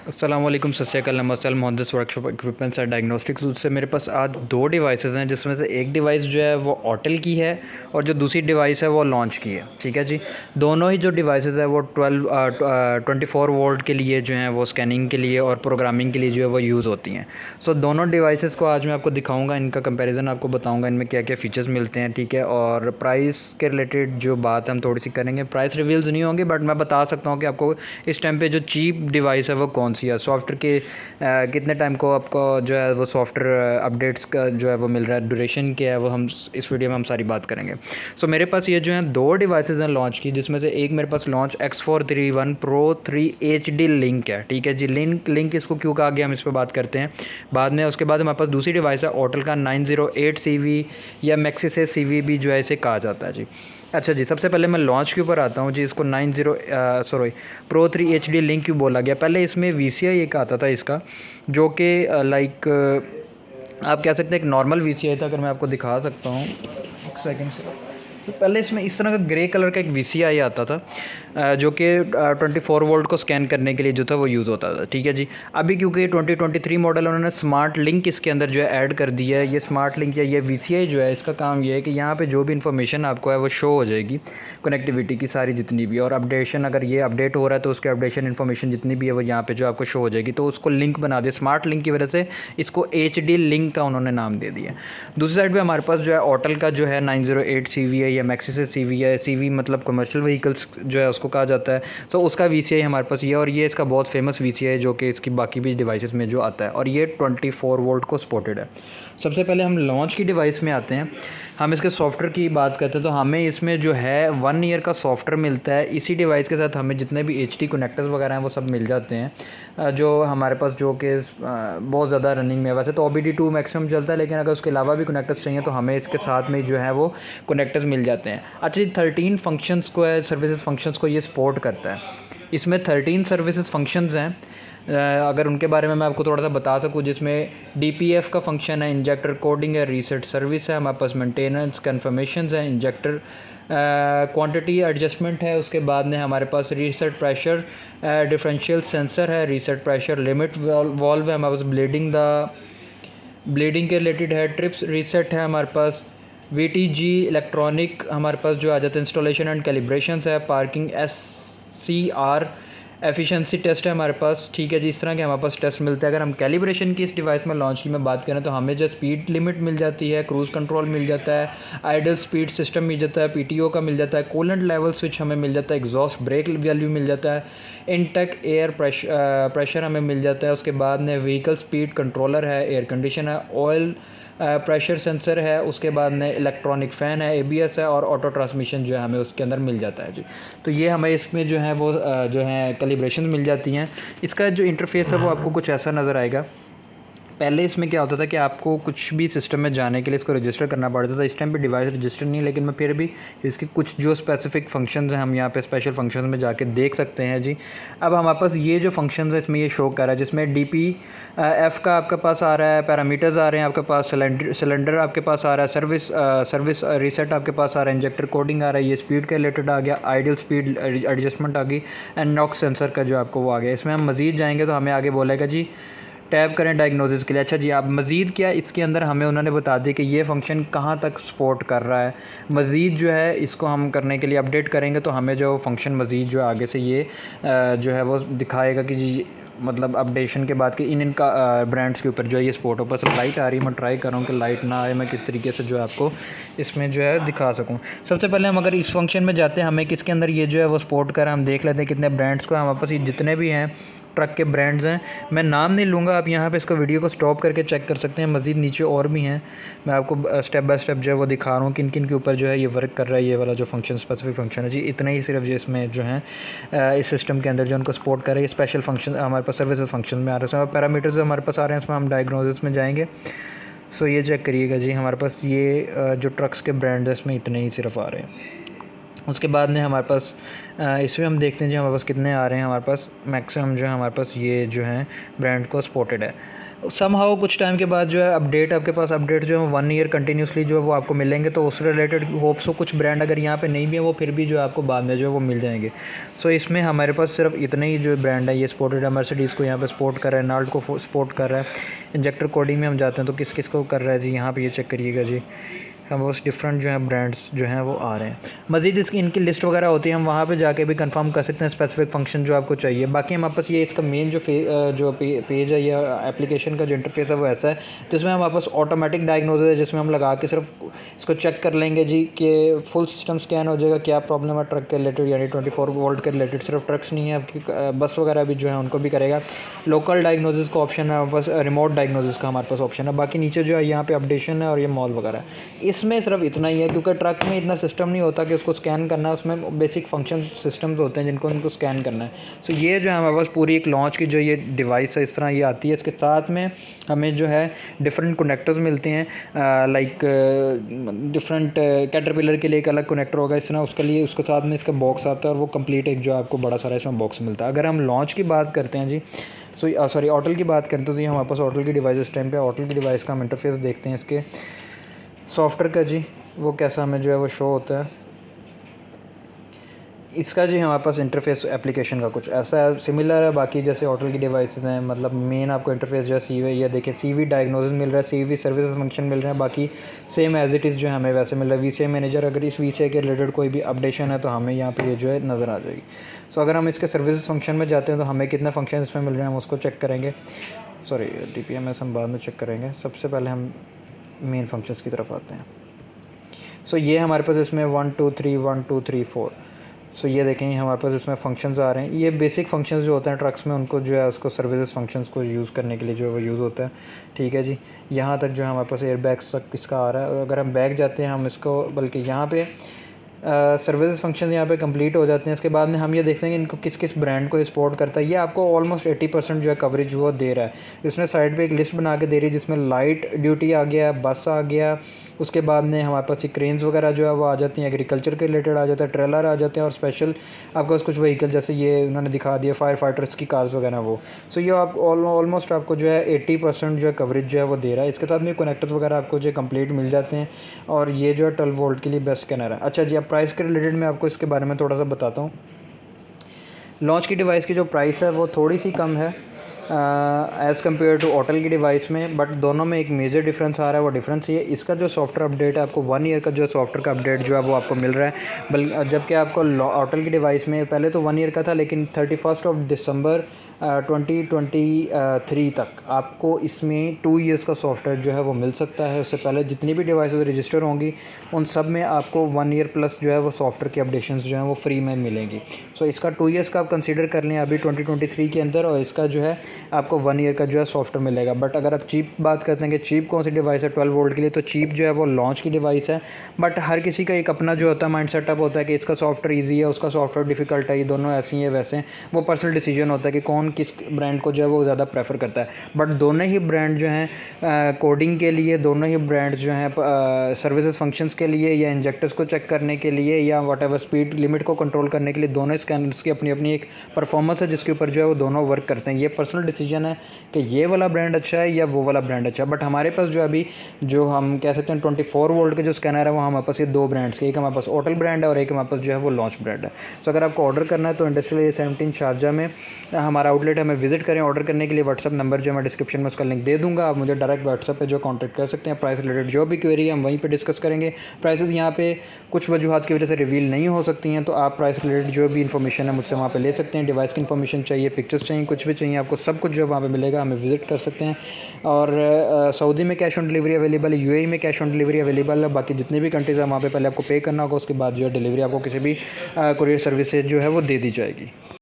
अस्सलाम वालेकुम, सत श्री अकाल, नमस्ते। Muhaddis workshop equipments and diagnostics से मेरे पास आज दो डिवाइसेस हैं, जिसमें से एक डिवाइस जो है वो ऑटल की है और जो दूसरी डिवाइस है वो लॉन्च की है। ठीक है जी। दोनों ही जो डिवाइसेस है वो 24 वोल्ट के लिए जो है वो स्कैनिंग के लिए और प्रोग्रामिंग के लिए जो है वो यूज़ होती हैं। सो दोनों डिवाइसेस को आज मैं आपको दिखाऊंगा, इनका कंपैरिजन आपको बताऊंगा, इनमें क्या क्या फ़ीचर्स मिलते हैं। ठीक है। और प्राइस के रिलेटेड जो बात हम थोड़ी सी करेंगे। प्राइस रिवील्स नहीं होंगे, बट मैं बता सकता हूँ कि आपको इस टाइम पे जो चीप डिवाइस है वो कौन सी है, सॉफ्टवेयर के कितने टाइम को आपको जो है वो सॉफ्टवेयर अपडेट्स का जो है वो मिल रहा है, ड्यूरेशन क्या है, वो हम इस वीडियो में हम सारी बात करेंगे। सो मेरे पास ये जो है दो डिवाइसेस हैं लॉन्च की, जिसमें से एक मेरे पास launch X431 Pro 3 HD link है। ठीक है जी। लिंक इसको क्यों कहा गया हम इस पर बात करते हैं बाद में। उसके बाद हमारे पास दूसरी डिवाइस है ऑटल का 908 CV या मैक्सिस CV भी जो है इसे कहा जाता है जी। अच्छा जी, सबसे पहले मैं लॉन्च के ऊपर आता हूँ जी। इसको Pro 3 HD लिंक क्यों बोला गया। पहले इसमें VCI एक आता था इसका, जो कि लाइक आप कह सकते हैं एक नॉर्मल VCI था। अगर मैं आपको दिखा सकता हूँ एक सेकंड से, तो पहले इसमें इस तरह का ग्रे कलर का एक VCI आता था, जो कि 24 वोल्ट को स्कैन करने के लिए जो था वो यूज़ होता था। ठीक है जी। अभी क्योंकि 2023 मॉडल उन्होंने स्मार्ट लिंक इसके अंदर जो है ऐड कर दिया है। ये स्मार्ट लिंक या ये VCI जो है, इसका काम ये है कि यहाँ पे जो भी इन्फॉर्मेशन आपको है वो शो हो जाएगी, कनेक्टिविटी की सारी जितनी भी, और अपडेशन अगर ये अपडेट हो रहा है तो उसके अपडेशन इन्फॉर्मेशन जितनी भी है वो यहाँ पे जो आपको शो हो जाएगी। तो उसको लिंक बना दिया स्मार्ट लिंक की वजह से, इसको HD लिंक का उन्होंने नाम दे दिया। दूसरी साइड पर हमारे पास जो है ऑटल का जो है 908 CV है या मैक्सिस CV है। CV मतलब कमर्शियल व्हीकल्स जो है उसको कहा जाता है। सो उसका VCI हमारे पास ये, और ये इसका बहुत फेमस VCI है जो कि इसकी बाकी भी डिवाइसेस में जो आता है, और ये 24 वोल्ट को सपोर्टेड है। सबसे पहले हम लॉन्च की डिवाइस में आते हैं। हम इसके सॉफ्टवेयर की बात करते हैं तो हमें इसमें जो है 1 ईयर का सॉफ्टवेयर मिलता है। इसी डिवाइस के साथ हमें जितने भी HD कनेक्टर्स वगैरह हैं वो सब मिल जाते हैं, जो हमारे पास जो कि बहुत ज़्यादा रनिंग में है। वैसे तो OBD2 मैक्सिमम चलता है, लेकिन अगर उसके अलावा भी कनेक्टर्स चाहिए तो हमें इसके साथ में जो है वो कनेक्टर्स मिल जाते हैं। अच्छा, 13 फंक्शंस को है, सर्विसेज फंक्शंस को ये सपोर्ट करता है। इसमें 13 सर्विसेज फंक्शंस हैं। अगर उनके बारे में मैं आपको थोड़ा सा बता सकूं, जिसमें DPF का फंक्शन है, इंजेक्टर कोडिंग है, रीसेट सर्विस है, हमारे पास मेंटेनेंस कन्फर्मेशंस है, इंजेक्टर क्वांटिटी एडजस्टमेंट है। उसके बाद में हमारे पास रीसेट प्रेशर डिफरेंशियल सेंसर है, रीसेट प्रेशर लिमिट वॉल्व है, हमारे पास ब्लीडिंग के रिलेटेड है, ट्रिप्स रीसेट है हमारे पास, VTG इलेक्ट्रॉनिक हमारे पास जो आ जाता है, इंस्टॉलेशन एंड कैलिब्रेशंस है, पार्किंग SCR एफिशिएंसी टेस्ट है हमारे पास। ठीक है जी। इस तरह के हमारे पास टेस्ट मिलते हैं। अगर हम कैलिब्रेशन की इस डिवाइस में लॉन्च की मैं बात करें तो हमें जो स्पीड लिमिट मिल जाती है, क्रूज़ कंट्रोल मिल जाता है, आइडल स्पीड सिस्टम मिल जाता है, PTO का मिल जाता है, कूलेंट लेवल स्विच हमें मिल जाता है, एग्जॉस्ट ब्रेक वैल्यू मिल जाता है, इनटेक एयर प्रेशर हमें मिल जाता है। उसके बाद में व्हीकल स्पीड कंट्रोलर है, एयर कंडीशन है, ऑयल प्रेशर सेंसर है। उसके बाद में इलेक्ट्रॉनिक फ़ैन है, ABS है, और ऑटो ट्रांसमिशन जो है हमें उसके अंदर मिल जाता है जी। तो ये हमें इसमें जो है वो जो है कैलिब्रेशन मिल जाती हैं। इसका जो इंटरफेस है वो आपको कुछ ऐसा नज़र आएगा। पहले इसमें क्या होता था कि आपको कुछ भी सिस्टम में जाने के लिए इसको रजिस्टर करना पड़ता था। इस टाइम पे डिवाइस रजिस्टर नहीं, लेकिन मैं फिर भी इसके कुछ जो स्पेसिफिक फंक्शंस हैं हम यहाँ पे स्पेशल फंक्शंस में जाके देख सकते हैं जी। अब हमारे पास ये जो फंक्शंस है इसमें ये शो कर रहा है, जिसमें DPF का आपके पास आ रहा है, पैरामीटर्स आ रहे हैं आपके पास, सिलेंडर आपके पास आ रहा है, सर्विस रीसेट आपके पास आ रहा है, इंजेक्टर कोडिंग आ रहा है, ये स्पीड के रिलेटेड आ गया, आइडियल स्पीड एडजस्टमेंट आ गई, एंड नॉक्स सेंसर का जो आपको वो आ गया। इसमें हम मज़ीद जाएंगे तो हमें आगे बोलेगा जी टैब करें डायग्नोसिस के लिए। अच्छा जी, आप मज़ीद क्या इसके अंदर हमें उन्होंने बता दिया कि ये फंक्शन कहाँ तक सपोर्ट कर रहा है। मज़ीद जो है इसको हम करने के लिए अपडेट करेंगे तो हमें जो फंक्शन मज़ीद जो आगे से ये जो है वो दिखाएगा कि जी मतलब अपडेशन के बाद कि इनका ब्रांड्स के ऊपर जो है ये सपोर्ट हो। बस लाइट आ रही है, मैं ट्राई कर रहा हूँ कि लाइट ना आए, मैं किस तरीके से जो है आपको इसमें जो है दिखा सकूँ। सबसे पहले हम अगर इस फंक्शन में जाते हैं, हमें किसके अंदर ये जो है वो सपोर्ट कर, हम देख लेते हैं कितने ब्रांड्स को। हमारे पास ये जितने भी हैं ट्रक के ब्रांड्स हैं, मैं नाम नहीं लूँगा, आप यहाँ पे इसको वीडियो को स्टॉप करके चेक कर सकते हैं। मज़ीद नीचे और भी हैं, मैं आपको स्टेप बाय स्टेप जो है वो दिखा रहा हूँ किन किन के ऊपर जो है ये वर्क कर रहा है, ये वाला जो फंक्शन स्पेसिफिक फंक्शन है जी। इतने ही सिर्फ जो इसमें जो है इस सिस्टम के अंदर जो उनको सपोर्ट कर रहा है, ये स्पेशल फंक्शन हमारे पास सर्विसेज फंक्शन में आ रहे हैं। पैरामीटर्स हमारे पास आ रहे हैं, इसमें हम डायग्नोसिस में जाएंगे। सो ये चेक करिएगा जी, हमारे पास ये जो ट्रक्स के ब्रांड है इसमें इतने ही सिर्फ आ रहे हैं। उसके बाद में हमारे पास इसमें हम देखते हैं जी हमारे पास कितने आ रहे हैं। हमारे पास मैक्सिमम जो है हमारे पास ये जो है ब्रांड को सपोर्टेड है। समहाउ कुछ टाइम के बाद जो है अपडेट आपके पास अपडेट जो है 1 ईयर कंटिन्यूसली जो है वो आपको मिलेंगे, तो उससे रिलेटेड होप्स हो कुछ ब्रांड अगर यहाँ पे नहीं भी है वो फिर भी जो है आपको बाद में जो है वो मिल जाएंगे। सो इसमें हमारे पास सिर्फ इतना ही जो ब्रांड है, ये स्पोर्टेड है, मर्सिडीज़ को यहाँ पे सपोर्ट कर रहा है, नाल्ट को सपोर्ट कर रहा है। इंजेक्टर कोडिंग में हम जाते हैं तो किस किस को कर रहा है जी, यहाँ पर ये चेक करिएगा जी, हम बस डिफरेंट जो है ब्रांड्स जो हैं वो आ रहे हैं। मज़ीद इसकी इनकी लिस्ट वगैरह होती है, हम वहाँ पे जाके भी कंफर्म कर सकते हैं स्पेसिफिक फंक्शन जो आपको चाहिए। बाकी हमारे पास ये इसका मेन जो पेज है या एप्लीकेशन का जो इंटरफेस है वो ऐसा है, जिसमें हमारे पास ऑटोमेटिक डायग्नोसिस है, जिसमें हम लगा के सिर्फ इसको चेक कर लेंगे जी कि फुल सिस्टम स्कैन हो जाएगा, क्या प्रॉब्लम है ट्रक के रिलेटेड, यानी 24 वोल्ट के रिलेटेड। सिर्फ ट्रक्स नहीं है, आपकी बस वगैरह भी जो है उनको भी करेगा। लोकल डायग्नोसिस का ऑप्शन है हमारे पास, रिमोट डायग्नोसिस का हमारे पास ऑप्शन है। बाकी नीचे जो है यहाँ पे अपडेशन है और ये मॉल वगैरह है। इसमें सिर्फ इतना ही है, क्योंकि ट्रक में इतना सिस्टम नहीं होता कि उसको स्कैन करना है, उसमें बेसिक फंक्शन सिस्टम्स होते हैं जिनको उनको स्कैन करना है। सो ये जो है हमारे पास पूरी एक लॉन्च की जो ये डिवाइस है इस तरह ये आती है। इसके साथ में हमें जो है डिफरेंट कनेक्टर्स मिलते हैं, लाइक डिफरेंट कैटरपिलर के लिए एक अलग कनेक्टर होगा इस तरह, उसके लिए उसके साथ में इसका बॉक्स आता है और वो कंप्लीट एक जो आपको बड़ा सारा इसमें बॉक्स मिलता है। अगर हम लॉन्च की बात करते हैं जी, सॉरी ऑटल की बात करते हैं तो ये हमारे पास ऑटल की डिवाइस इस टाइम पे, ऑटल की डिवाइस का हम इंटरफेस देखते हैं इसके सॉफ्टवेयर का जी, वो कैसा हमें जो है वो शो होता है। इसका जी हमारे पास इंटरफेस एप्लीकेशन का कुछ ऐसा है, सिमिलर है बाकी जैसे ऑटल की डिवाइसेस हैं, मतलब मेन आपको इंटरफेस जो है सीवी, ये देखिए सीवी डायग्नोसिस मिल रहा है, सीवी सर्विसेज फंक्शन मिल रहे हैं, बाकी सेम एज इट इज़ जो है हमें वैसे मिल रहा है। वीसीआई मैनेजर, अगर इस वीसीआई के रिलेटेड कोई भी अपडेशन है तो हमें यहाँ पे ये जो है नज़र आ जाएगी। सो अगर हम इसके सर्विसेज फंक्शन में जाते हैं तो हमें कितने फंक्शन इसमें मिल रहे हैं हम उसको चेक करेंगे। सॉरी DPMS हम बाद में चेक करेंगे, सबसे पहले हम मेन फंक्शंस की तरफ आते हैं। सो ये हमारे पास इसमें 1 2 3 1 2 3 4। सो ये देखें हमारे पास इसमें फंक्शंस आ रहे हैं। ये बेसिक फंक्शंस जो होते हैं ट्रक्स में, उनको जो है उसको सर्विसेज फंक्शंस को यूज़ करने के लिए जो है वो यूज़ होता है। ठीक है जी, यहाँ तक जो है हमारे पास एयर बैग्स तक इसका आ रहा है। और अगर हम बैग जाते हैं हम इसको, बल्कि यहाँ पे सर्विसेज फंक्शन यहाँ पे कंप्लीट हो जाते हैं। इसके बाद में हम ये देखते हैं कि इनको किस किस ब्रांड को सपोर्ट करता है। ये आपको ऑलमोस्ट 80% जो है कवरेज वो दे रहा है। इसने साइड पे एक लिस्ट बना के दे रही है जिसमें लाइट ड्यूटी आ गया, बस आ गया, उसके बाद में हमारे पास ये क्रेन्स वगैरह जो है वो आ जाती हैं, एग्रीकल्चर के रिलेटेड आ जाता है, ट्रेलर आ जाते हैं, और स्पेशल आपके पास कुछ व्हीकल जैसे ये उन्होंने दिखा दिया फायर फाइटर्स की कार्स वगैरह वो। सो ये आप ऑलमोस्ट आपको जो है 80% जो है कवरेज जो है वो दे रहा है। इसके साथ में कनेक्टर्स वगैरह आपको जो कंप्लीट मिल जाते हैं, और ये जो है 12 वोल्ट के लिए बेस्ट स्कैनर है। अच्छा जी, अब प्राइस के रिलेटेड मैं आपको इसके बारे में थोड़ा सा बताता हूँ। लॉन्च की डिवाइस की जो प्राइस है वो थोड़ी सी कम है एज़ कम्पेयर टू ऑटल की डिवाइस में, बट दोनों में एक मेजर डिफरेंस आ रहा है। वो डिफरेंस ये, इसका जो सॉफ्टवेयर अपडेट है आपको 1 ईयर का जो सॉफ्टवेयर का अपडेट जो है वो आपको मिल रहा है, जबकि आपको ऑटल की डिवाइस में पहले तो 1 ईयर का था, लेकिन 31 दिसंबर 2023 तक आपको इसमें 2 ईयर्स का सॉफ्टवेयर जो है वो मिल सकता है। उससे पहले जितनी भी डिवाइसेस रजिस्टर होंगी उन सब में आपको 1 ईयर प्लस जो है वो सॉफ्टवेयर की अपडेशंस जो हैं वो फ्री में मिलेंगी। सो इसका 2 ईयर्स का आप कंसीडर कर लें अभी 2023 के अंदर, और इसका जो है आपको 1 ईयर का जो है सॉफ्टवेयर मिलेगा। बट अगर आप चीप बात करते हैं कि चीप कौन सी डिवाइस है 12 वोल्ट के लिए, तो चीप जो है वो लॉन्च की डिवाइस है। बट हर किसी का एक अपना जो होता है माइंड सेटअप होता है कि इसका सॉफ्टवेयर ईजी है, उसका सॉफ्टवेयर डिफ़िकल्ट है, ये दोनों ऐसे ही है वैसे हैं। वो पर्सनल डिसीजन होता है कि कौन किस ब्रांड को जो है वो ज़्यादा प्रेफर करता है। बट दोनों ही ब्रांड जो हैं कोडिंग के लिए, दोनों ही ब्रांड्स जो हैं सर्विसेज फंक्शंस के लिए, या इंजेक्टर्स को चेक करने के लिए, या वट स्पीड लिमिट को कंट्रोल करने के लिए, दोनों स्कैनर्स की अपनी अपनी एक परफॉर्मेंस है जिसके ऊपर जो है वो दोनों वर्क करते हैं। ये पर्सनल डिसीजन है कि ये वाला ब्रांड अच्छा है या वो वाला ब्रांड अच्छा है। बट हमारे पास जो अभी जो हम कह सकते हैं 24 वोल्ट के जो स्कैनर है वो हमारे पास ये 2 ब्रांड्स के, एक हमारे पास ऑटल ब्रांड है और एक हमारे पास जो है वो लॉन्च ब्रांड है। सो अगर आपको ऑर्डर करना है तो इंडस्ट्रियल एरिया 17 शारजा में हमारा आउटलेट है, हमें विजिट करें। ऑर्डर करने के लिए व्हाट्सअप नंबर जो मैं डिस्क्रिप्शन में उसका लिंक दे दूँगा, आप मुझे डायरेक्ट व्हाट्सअप पे जो कॉन्टैक्ट कर सकते हैं। प्राइस रिलेटेड जो भी क्वेरी है हम वहीं पे डिस्कस करेंगे। प्राइसेस यहाँ पे कुछ वजूहत की वजह से रिवील नहीं हो सकती हैं, तो आप प्राइस रिलेटेड जो भी इन्फॉर्मेशन है मुझसे वहाँ पे ले सकते हैं। डिवाइस की इन्फॉर्मेशन चाहिए, पिक्चर्स चाहिए, कुछ भी चाहिए, आपको सब कुछ जो वहाँ पे मिलेगा, हमें विजिट कर सकते हैं। और सऊदी में कैश ऑन डिलीवरी अवेलेबल है, UAE में कैश ऑन डिलीवरी अवेलेबल है। बाकी जितनी भी कंट्रीज़ है वहाँ पे पहले आपको पे करना होगा, उसके बाद जो है डिलीवरी आपको किसी भी कुरियर सर्विस से जो है वो दे दी जाएगी।